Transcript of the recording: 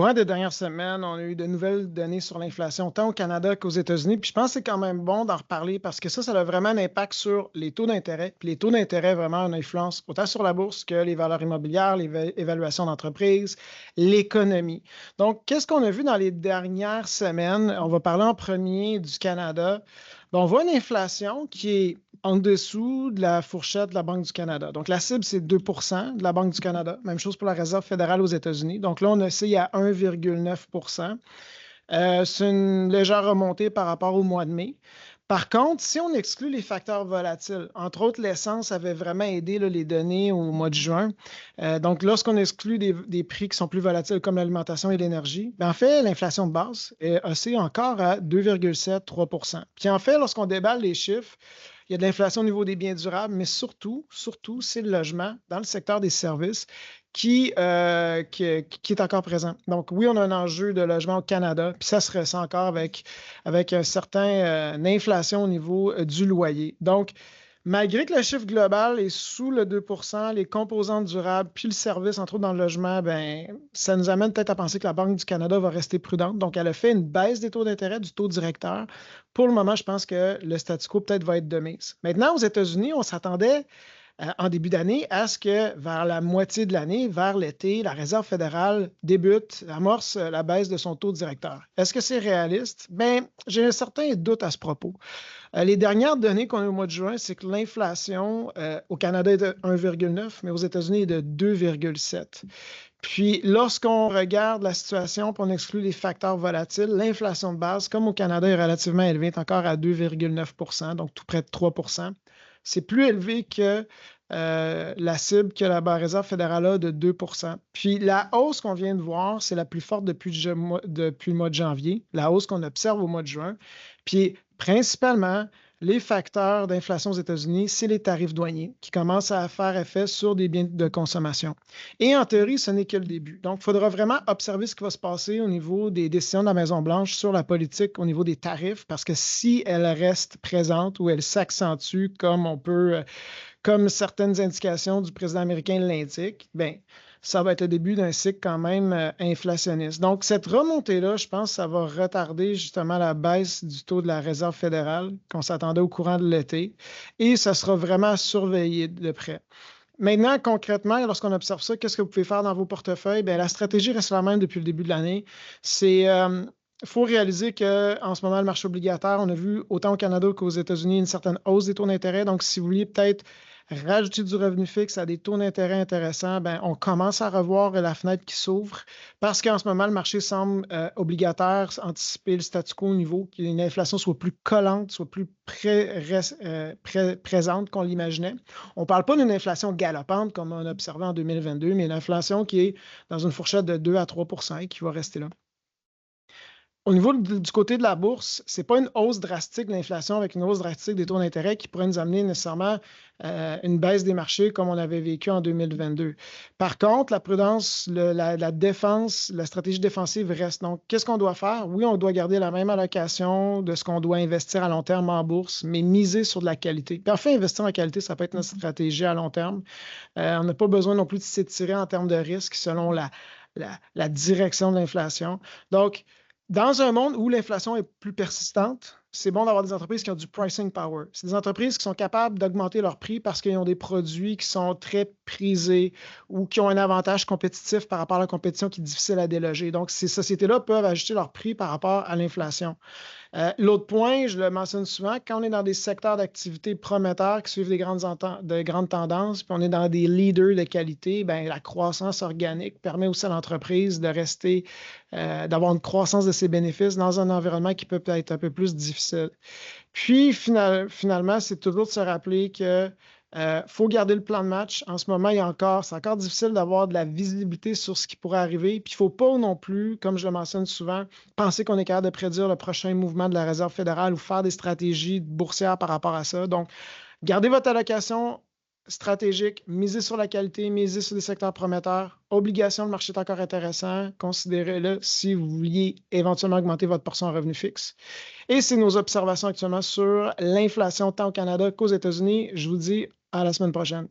courant des dernières semaines, on a eu de nouvelles données sur l'inflation, tant au Canada qu'aux États-Unis. Puis je pense que c'est quand même bon d'en reparler parce que ça a vraiment un impact sur les taux d'intérêt. Puis les taux d'intérêt, vraiment, ont une influence autant sur la bourse que les valeurs immobilières, les évaluations d'entreprise, l'économie. Donc, qu'est-ce qu'on a vu dans les dernières semaines? On va parler en premier du Canada. Bon, on voit une inflation qui est en dessous de la fourchette de la Banque du Canada. Donc, la cible, c'est 2 de la Banque du Canada. Même chose pour la Réserve fédérale aux États-Unis. Donc là, on oscille à 1,9 c'est une légère remontée par rapport au mois de mai. Par contre, si on exclut les facteurs volatiles, entre autres, l'essence avait vraiment aidé là, les données au mois de juin. Donc, lorsqu'on exclut des prix qui sont plus volatiles comme l'alimentation et l'énergie, en fait, l'inflation de base est oscille encore à 2,7-3 Puis en fait, lorsqu'on déballe les chiffres, il y a de l'inflation au niveau des biens durables, mais surtout, c'est le logement dans le secteur des services qui est encore présent. Donc, oui, on a un enjeu de logement au Canada, puis ça se ressent encore avec un certain inflation au niveau du loyer. Donc, malgré que le chiffre global est sous le 2 les composantes durables, puis le service, entre autres dans le logement, ben, ça nous amène peut-être à penser que la Banque du Canada va rester prudente. Donc, elle a fait une baisse des taux d'intérêt, du taux directeur. Pour le moment, je pense que le statu quo peut-être va être de mise. Maintenant, aux États-Unis, on s'attendait en début d'année à ce que vers la moitié de l'année, vers l'été, la Réserve fédérale amorce la baisse de son taux directeur. Est-ce que c'est réaliste? Bien, j'ai un certain doute à ce propos. Les dernières données qu'on a au mois de juin, c'est que l'inflation au Canada est de 1,9, mais aux États-Unis est de 2,7. Puis, lorsqu'on regarde la situation, puis on exclut les facteurs volatiles, l'inflation de base, comme au Canada, est relativement élevée, est encore à 2,9 donc tout près de 3 C'est plus élevé que la cible que la Réserve fédérale a de 2 Puis la hausse qu'on vient de voir, c'est la plus forte depuis le mois de janvier, la hausse qu'on observe au mois de juin. Puis principalement, les facteurs d'inflation aux États-Unis, c'est les tarifs douaniers qui commencent à faire effet sur des biens de consommation. Et en théorie, ce n'est que le début. Donc, il faudra vraiment observer ce qui va se passer au niveau des décisions de la Maison-Blanche sur la politique, au niveau des tarifs, parce que si elle reste présente ou elle s'accentue comme certaines indications du président américain l'indiquent, bien, ça va être le début d'un cycle quand même inflationniste. Donc, cette remontée-là, je pense que ça va retarder justement la baisse du taux de la Réserve fédérale qu'on s'attendait au courant de l'été et ça sera vraiment à surveiller de près. Maintenant, concrètement, lorsqu'on observe ça, qu'est-ce que vous pouvez faire dans vos portefeuilles? Bien, la stratégie reste la même depuis le début de l'année. Il faut réaliser qu'en ce moment, le marché obligataire, on a vu autant au Canada qu'aux États-Unis une certaine hausse des taux d'intérêt. Donc, si vous vouliez peut-être rajouter du revenu fixe à des taux d'intérêt intéressants, bien, on commence à revoir la fenêtre qui s'ouvre parce qu'en ce moment, le marché semble obligataire, anticiper le statu quo au niveau, qu'une inflation soit plus collante, soit plus présente qu'on l'imaginait. On ne parle pas d'une inflation galopante comme on a observé en 2022, mais une inflation qui est dans une fourchette de 2 à 3 et qui va rester là. Au niveau du côté de la bourse, ce n'est pas une hausse drastique de l'inflation avec une hausse drastique des taux d'intérêt qui pourrait nous amener nécessairement une baisse des marchés comme on avait vécu en 2022. Par contre, la prudence, la défense, la stratégie défensive reste. Donc, qu'est-ce qu'on doit faire? Oui, on doit garder la même allocation de ce qu'on doit investir à long terme en bourse, mais miser sur de la qualité. Puis enfin, investir en qualité, ça peut être notre stratégie à long terme. On n'a pas besoin non plus de s'étirer en termes de risque selon la direction de l'inflation. Donc, dans un monde où l'inflation est plus persistante, c'est bon d'avoir des entreprises qui ont du pricing power. C'est des entreprises qui sont capables d'augmenter leurs prix parce qu'ils ont des produits qui sont très prisés ou qui ont un avantage compétitif par rapport à la compétition qui est difficile à déloger. Donc, ces sociétés-là peuvent ajuster leurs prix par rapport à l'inflation. L'autre point, je le mentionne souvent, quand on est dans des secteurs d'activité prometteurs qui suivent des grandes tendances, puis on est dans des leaders de qualité, bien, la croissance organique permet aussi à l'entreprise de rester, d'avoir une croissance de ses bénéfices dans un environnement qui peut être un peu plus difficile. Puis, finalement, c'est toujours de se rappeler que faut garder le plan de match. En ce moment, c'est encore difficile d'avoir de la visibilité sur ce qui pourrait arriver. Puis, il ne faut pas non plus, comme je le mentionne souvent, penser qu'on est capable de prédire le prochain mouvement de la Réserve fédérale ou faire des stratégies boursières par rapport à ça. Donc, gardez votre allocation stratégique, misez sur la qualité, misez sur des secteurs prometteurs. Obligation, le marché est encore intéressant. Considérez-le si vous vouliez éventuellement augmenter votre portion en revenu fixe. Et c'est nos observations actuellement sur l'inflation tant au Canada qu'aux États-Unis. Je vous dis à la semaine prochaine.